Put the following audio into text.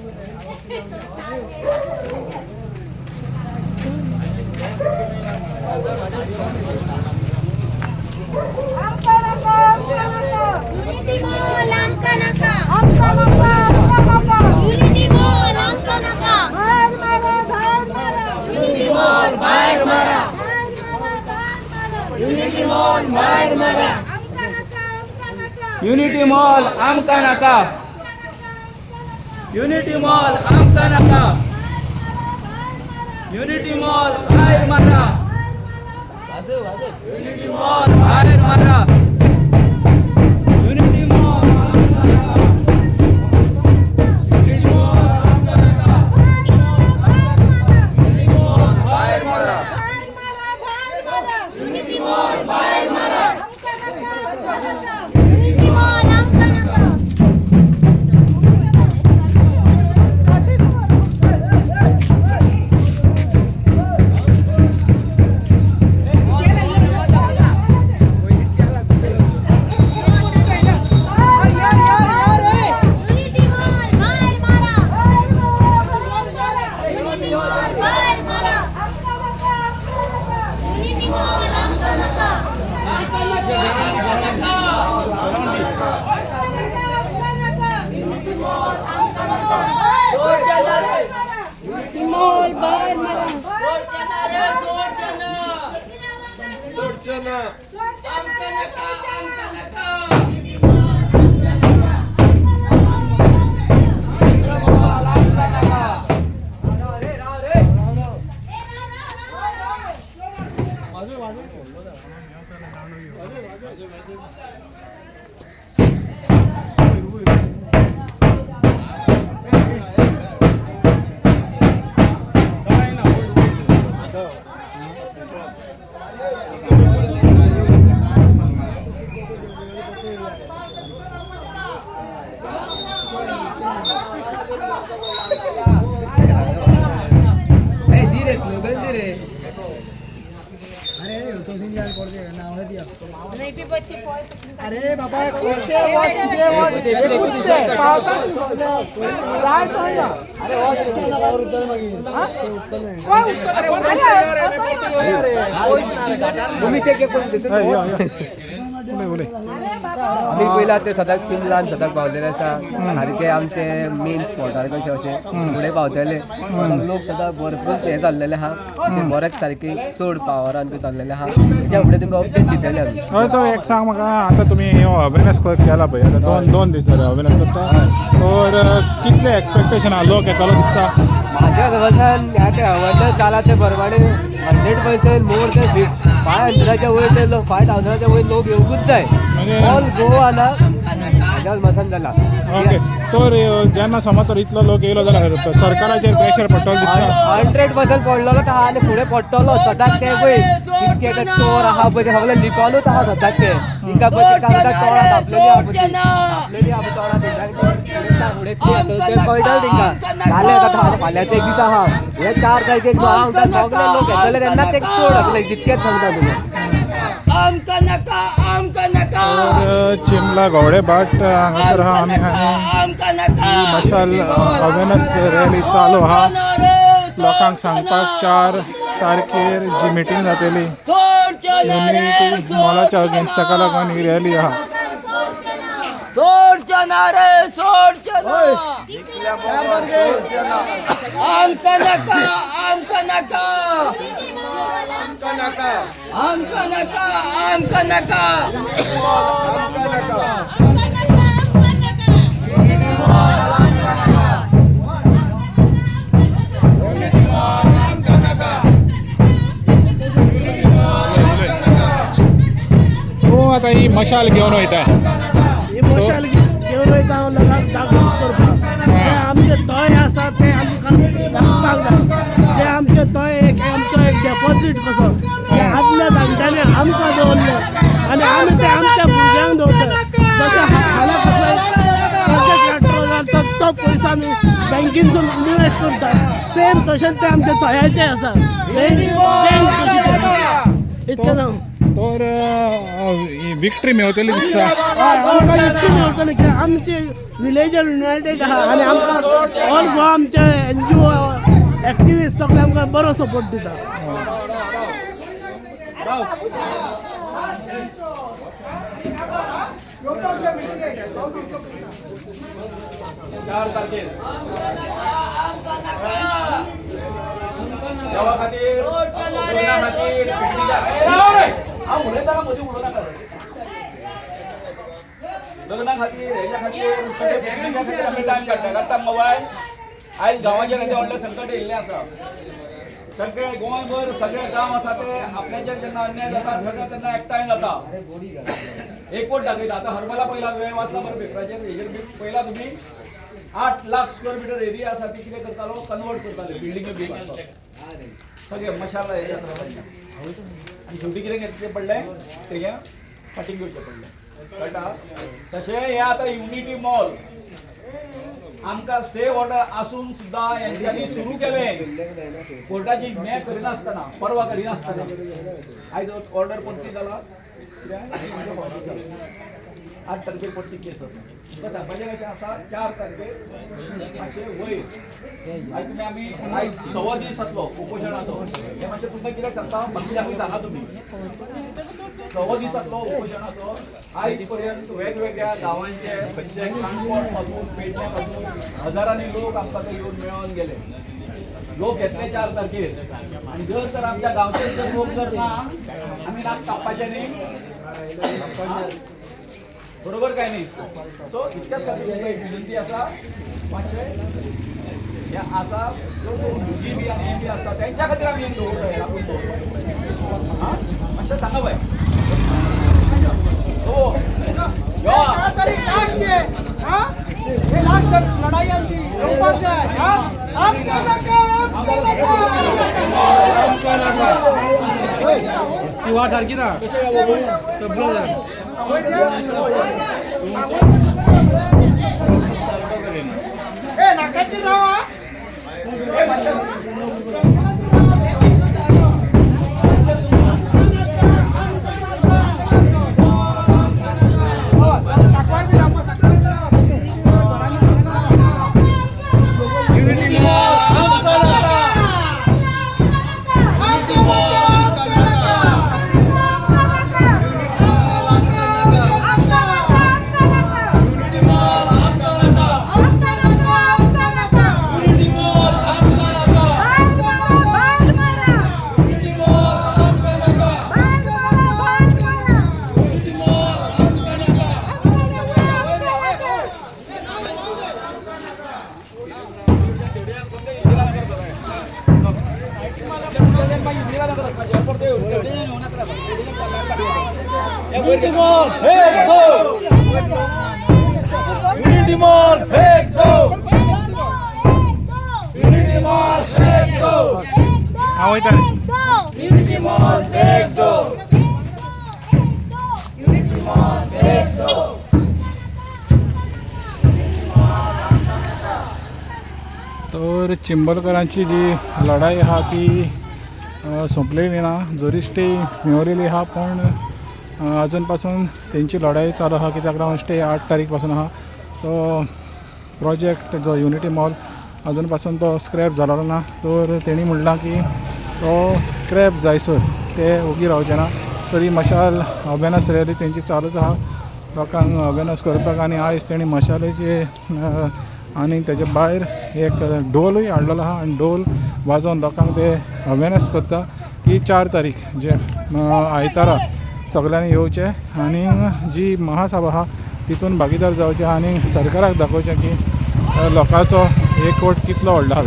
Unity mall आमका नाका. Unity mall आमका नाका. युनिटी मॉल बाहेर मारा. युनिटी मॉल बाहेर मारा. युनिटी मॉल आमका नाका. युनिटी मॉल आमका नाका. युनिटी मॉल बाहेर मारा. युनिटी मॉल बाहेर मारा. अरे बाबा आम्ही पहिला ते सदाक चिमलान सदाक पावलेले आसा आनी ते आमचे मेन स्पॉटार कशे अशे फुडें पावतले. लोक सदां भरपूर हे चाललेले आहा, बरेच सारकी चड पावरान बी चाललेले आहा. तेच्या फुडें तुमकां अपडेट दितले आमी. हय तो एक सांग म्हाका, आतां तुमी अवेरनेस केला पळय, आतां दोन दीस जाले अवेरनेस करता, तर कितले एक्सपेक्टेशन आहा, लोक येतलो दिसता? म्हाज्या घराच्यान ह्या अवेरनेस जाला ते बरवाडे 100% मोर ते 500च्या वयर ते 5000च्या वयर लोक येवंकूच जाय. ऑल गोवाना हाज्या मसान जाला. ओके, तर जेन्ना समज तर इतलो लोक येयलो जाल्यार सरकाराचेर प्रेशर पडटलो दिसता? 100% पडलेलो आहा आनी फुडें पडटलो. सदांच ते पळय कितके ते चोर आहा पळय ते सगळे लिपोनूच आहा सदांच ते. तिंका पळय तोळा धापलेली आहा तोळा फुडें ते कळटलें तिंका. जालें आतां फाल्यांचे एक दीस आहा, हे 4 तारखेक हांव सगळे लोक येतले तेन्ना ते चड जातले, तितकेच सांगता तुमी. चिमला घोडे भाट हांगासर आहा आमी, आनी मशाल अवेरनेस रॅली चालू आहा. लोकांक सांगपाक 4 तारखेर जी मिटींग जातली युनिटी मॉलाच्या अगेन्स्ट, ताका लागून ही रॅली आहा. आता ही मशाल घेवन वयता, ही मशाल घेवन वयता लोकांक जागृत करपाक. जे आमचे तळे आसा ते आमकां दाखोवपाक जाय. जे आमचे तळे आमचो एक डेपॉझीट कसो जे आदल्या जाणट्यांनी आमकां दवरले आनी आमी ते आमच्या भुरग्यांक दवरले. जसो हाल्या तो पयसो आमी बँकेनसून इन्वेस्ट करता, सेम तशेंच ते आमच्या तळ्याचे आसा. इतकें जावं. तर विक्ट्री मेळटली दिसता. आमकां इतकी मेळटली की आमचे विलेजर युनायटेड आहा आनी आमकां ऑल गोवा आमचे NGO एक्टिविस्ट सगळे आमकां बरो सपोर्ट दिता. चार तारखेर देवा खातीर लग्ना खातीर हांव उलयतां मदीं उलोवनाका लग्ना खातीर हेच्या खातीर पिकनिका खातीर आमी टायम काडटा मोबायल. आयज गांवाचेर येदे व्हडलें संकट येयल्लें आसा. सगळे गोंयभर सगळे गांव आसा ते आपल्याचेर जेन्ना अन्याय जाता झगडा तेन्ना एकठांय जाता, एकवट दाखयता. आतां हरमला पयला तुवें वाचला बरें पेपराचेर, हेजेर पयला तुमी 8 लाख स्क्वेअर मिटर एरिया आसा ती कितें करतालो, कन्वर्ट करताले बिल्डिंग बी सगळे मशाला हे जाता आनी शेवटी कितें घेतलें पडलें तेगे कटींग करचें पडलें कळटा. तशें हें आतां युनिटी मॉल आमकां स्टे ऑर्डर आसून सुद्दां हेंच्यांनी सुरू केलें कोर्टाची मे करिनासतना, परवा करिनासतना. आयज ऑर्डर परती जाला 8 तारखेर परती केस आसा. तुका सांगपाचें कशें आसा 4 तारखेर मातशें वयर आयज तुमी आमी आयज 6 दीस जातलो उपोशणाचो. हें मातशें तुमकां कित्याक सांगता बाकीच्यांक सांगा तुमी 6 दीस जातलो उपोशणाचो. आयज पर्यंत वेगवेगळ्या गांवांचे खंयचे काणकोण पासून पेडणे पासून हजारांनी लोक आमकां थंय येवन मेळोन गेले. लोक येतले 4 तारखेर आनी जर तर आमच्या गांवचे जर लोक जर ना आमी नाक कापपाचें न्ही, बरोबर काय न्ही. सो इतक्याच खातीर तुमकां एक विनंती आसा मातशें हे आसा जो भुरगीं बी आनी हें बी आसता तेंच्या खातीर आमी हें दवरताय राखून दवरताय. हां मातशें सांगा बाय. हो लढाई आमची येवपाक जाय. किंवा सारकी ना नाकाची राव तर चिंबलकरांची जी लढाई आहा ती सोंपलेली ना, जरी स्टे मेळिल्ली आहा पण अजून पासून तेंची लढाई चालू आहा. कित्याक लागून स्टे 8 तारीख पासून आहा. तो प्रोजेक्ट जो युनिटी मॉल अजून पासून तो स्क्रॅप जालोलो ना. तर तेणी म्हणलां की तो स्क्रॅप जायसर ते उगी रावचे ना. तरी मशाल अवेरनस रॅली तेंची चालूच आहा लोकांक अवेरनस करपाक. आनी आयज तेणी मशालेचे आनी तेजे भायर एक ढोलूय हाडलेलो आहा आनी ढोल वाजोवन लोकांक ते अवेरनस करता की 4 तारीख जे आयतारा सगळ्यांनी येवचें आनी जी महासभा आहा तितून भागीदार जावचें आनी सरकाराक दाखोवचें की लोकांचो एकवट कितलो व्हडलो आहा.